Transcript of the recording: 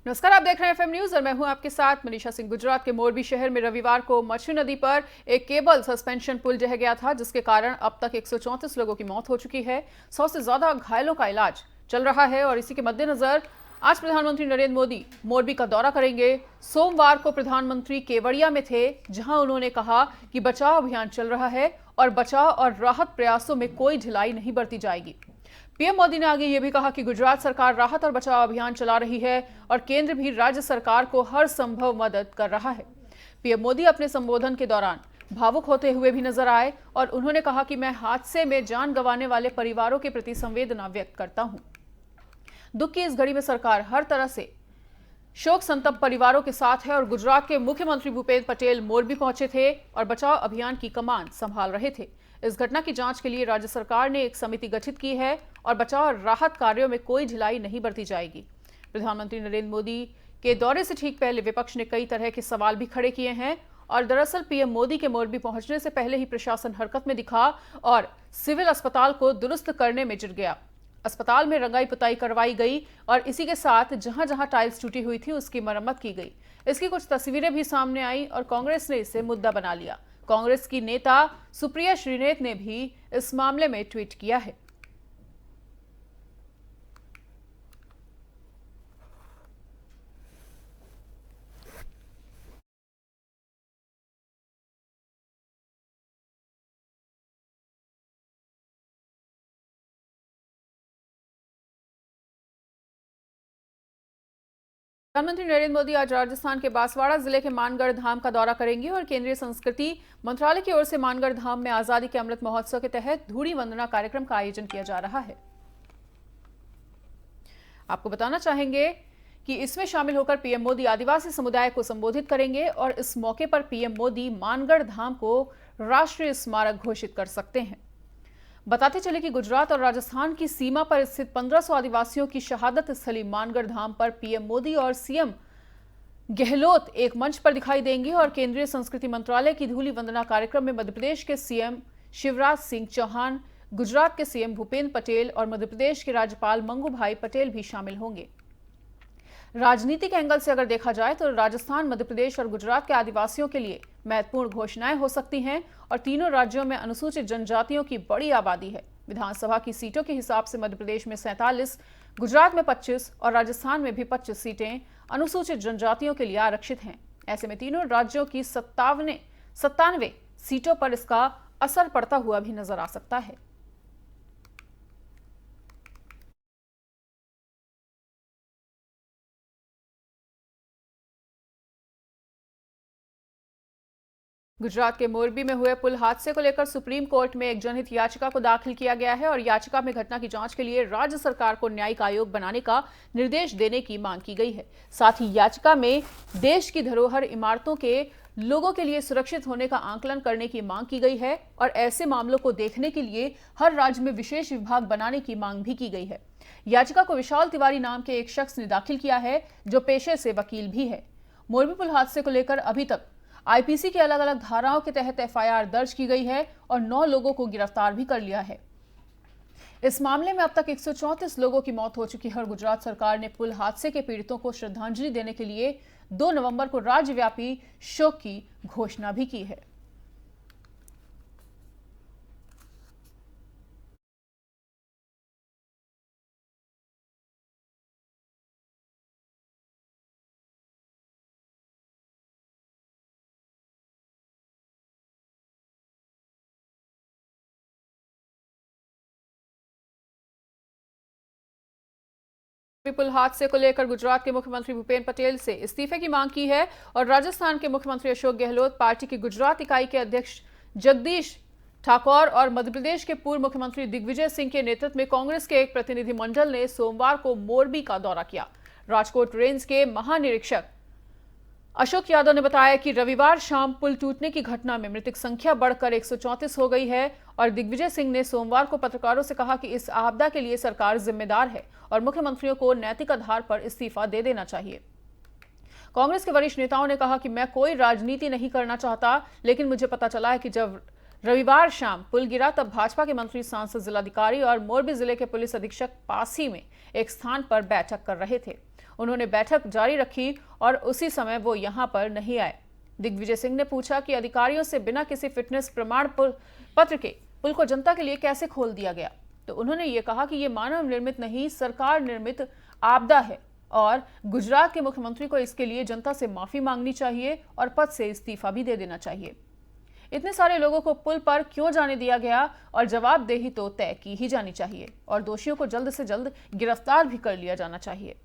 नमस्कार, आप देख रहे हैं एफएम न्यूज और मैं हूं आपके साथ मनीषा सिंह। गुजरात के मोरबी शहर में रविवार को मच्छू नदी पर एक केबल सस्पेंशन पुल ढह गया था, जिसके कारण अब तक 134 लोगों की मौत हो चुकी है। 100 से ज्यादा घायलों का इलाज चल रहा है और इसी के मद्देनजर आज प्रधानमंत्री नरेंद्र मोदी मोरबी का दौरा करेंगे। सोमवार को प्रधानमंत्री केवड़िया में थे, जहां उन्होंने कहा कि बचाव अभियान चल रहा है और बचाव और राहत प्रयासों में कोई ढिलाई नहीं बरती जाएगी। पीएम मोदी ने आगे ये भी कहा कि गुजरात सरकार राहत और बचाव अभियान चला रही है और केंद्र भी राज्य सरकार को हर संभव मदद कर रहा है। पीएम मोदी अपने संबोधन के दौरान भावुक होते हुए भी नजर आए और उन्होंने कहा कि मैं हादसे में जान गंवाने वाले परिवारों के प्रति संवेदना व्यक्त करता हूं। दुख की इस घड़ी में सरकार हर तरह से शोक संतप्त परिवारों के साथ है और गुजरात के मुख्यमंत्री भूपेंद्र पटेल मोरबी पहुंचे थे और बचाव अभियान की कमान संभाल रहे थे। इस घटना की जांच के लिए राज्य सरकार ने एक समिति गठित की है और बचाव और राहत कार्यों में कोई ढिलाई नहीं बरती जाएगी। प्रधानमंत्री नरेंद्र मोदी के दौरे से ठीक पहले विपक्ष ने कई तरह के सवाल भी खड़े किए हैं और दरअसल पीएम मोदी के मोरबी पहुंचने से पहले ही प्रशासन हरकत में दिखा और सिविल अस्पताल को दुरुस्त करने में जुट गया। अस्पताल में रंगाई पुताई करवाई गई और इसी के साथ जहां जहां टाइल्स टूटी हुई थी उसकी मरम्मत की गई। इसकी कुछ तस्वीरें भी सामने आई और कांग्रेस ने इसे मुद्दा बना लिया। कांग्रेस की नेता सुप्रिया श्रीनेत ने भी इस मामले में ट्वीट किया है। प्रधानमंत्री नरेंद्र मोदी आज राजस्थान के बांसवाड़ा जिले के मानगढ़ धाम का दौरा करेंगे और केंद्रीय संस्कृति मंत्रालय की ओर से मानगढ़ धाम में आजादी के अमृत महोत्सव के तहत धूड़ी वंदना कार्यक्रम का आयोजन किया जा रहा है। आपको बताना चाहेंगे कि इसमें शामिल होकर पीएम मोदी आदिवासी समुदाय को संबोधित करेंगे और इस मौके पर पीएम मोदी मानगढ़ धाम को राष्ट्रीय स्मारक घोषित कर सकते हैं। बताते चले कि गुजरात और राजस्थान की सीमा पर स्थित 1500 आदिवासियों की शहादत स्थली मानगढ़ धाम पर पीएम मोदी और सीएम गहलोत एक मंच पर दिखाई देंगे और केंद्रीय संस्कृति मंत्रालय की धूलि वंदना कार्यक्रम में मध्य प्रदेश के सीएम शिवराज सिंह चौहान, गुजरात के सीएम भूपेंद्र पटेल और मध्य प्रदेश के राज्यपाल मंगू भाई पटेल भी शामिल होंगे। राजनीतिक एंगल से अगर देखा जाए तो राजस्थान, मध्य प्रदेश और गुजरात के आदिवासियों के लिए महत्वपूर्ण घोषणाएं हो सकती हैं और तीनों राज्यों में अनुसूचित जनजातियों की बड़ी आबादी है। विधानसभा की सीटों के हिसाब से मध्य प्रदेश में 47, गुजरात में 25 और राजस्थान में भी 25 सीटें अनुसूचित जनजातियों के लिए आरक्षित हैं। ऐसे में तीनों राज्यों की 97 सीटों पर इसका असर पड़ता हुआ भी नजर आ सकता है। गुजरात के मोरबी में हुए पुल हादसे को लेकर सुप्रीम कोर्ट में एक जनहित याचिका को दाखिल किया गया है और याचिका में घटना की जांच के लिए राज्य सरकार को न्यायिक आयोग बनाने का निर्देश देने की मांग की गई है। साथ ही याचिका में देश की धरोहर इमारतों के लोगों के लिए सुरक्षित होने का आंकलन करने की मांग की गई है और ऐसे मामलों को देखने के लिए हर राज्य में विशेष विभाग बनाने की मांग भी की गई है। याचिका को विशाल तिवारी नाम के एक शख्स ने दाखिल किया है, जो पेशे से वकील भी है। मोरबी पुल हादसे को लेकर अभी तक आईपीसी के अलग अलग धाराओं के तहत एफआईआर दर्ज की गई है और 9 लोगों को गिरफ्तार भी कर लिया है। इस मामले में अब तक 134 लोगों की मौत हो चुकी है और गुजरात सरकार ने पुल हादसे के पीड़ितों को श्रद्धांजलि देने के लिए 2 नवंबर को राज्यव्यापी शोक की घोषणा भी की है। पुल हादसे को लेकर गुजरात के मुख्यमंत्री भूपेंद्र पटेल से इस्तीफे की मांग की है और राजस्थान के मुख्यमंत्री अशोक गहलोत, पार्टी की गुजरात इकाई के अध्यक्ष जगदीश ठाकुर और मध्य प्रदेश के पूर्व मुख्यमंत्री दिग्विजय सिंह के नेतृत्व में कांग्रेस के एक प्रतिनिधिमंडल ने सोमवार को मोरबी का दौरा किया। राजकोट रेंज के महानिरीक्षक अशोक यादव ने बताया कि रविवार शाम पुल टूटने की घटना में मृतक संख्या बढ़कर 134 हो गई है और दिग्विजय सिंह ने सोमवार को पत्रकारों से कहा कि इस आपदा के लिए सरकार जिम्मेदार है और मुख्यमंत्रियों को नैतिक आधार पर इस्तीफा दे देना चाहिए। कांग्रेस के वरिष्ठ नेताओं ने कहा कि मैं कोई राजनीति नहीं करना चाहता, लेकिन मुझे पता चला है कि जब रविवार शाम पुल गिरा तब भाजपा के मंत्री, सांसद, जिलाधिकारी और मोरबी जिले के पुलिस अधीक्षक पास ही में एक स्थान पर बैठक कर रहे थे। उन्होंने बैठक जारी रखी और उसी समय वो यहां पर नहीं आए। दिग्विजय सिंह ने पूछा कि अधिकारियों से बिना किसी फिटनेस प्रमाण पत्र के पुल को जनता के लिए कैसे खोल दिया गया, तो उन्होंने ये कहा कि ये मानव निर्मित नहीं, सरकार निर्मित आपदा है और गुजरात के मुख्यमंत्री को इसके लिए जनता से माफी मांगनी चाहिए और पद से इस्तीफा भी दे देना चाहिए। इतने सारे लोगों को पुल पर क्यों जाने दिया गया और जवाबदेही तो तय की ही जानी चाहिए और दोषियों को जल्द से जल्द गिरफ्तार भी कर लिया जाना चाहिए।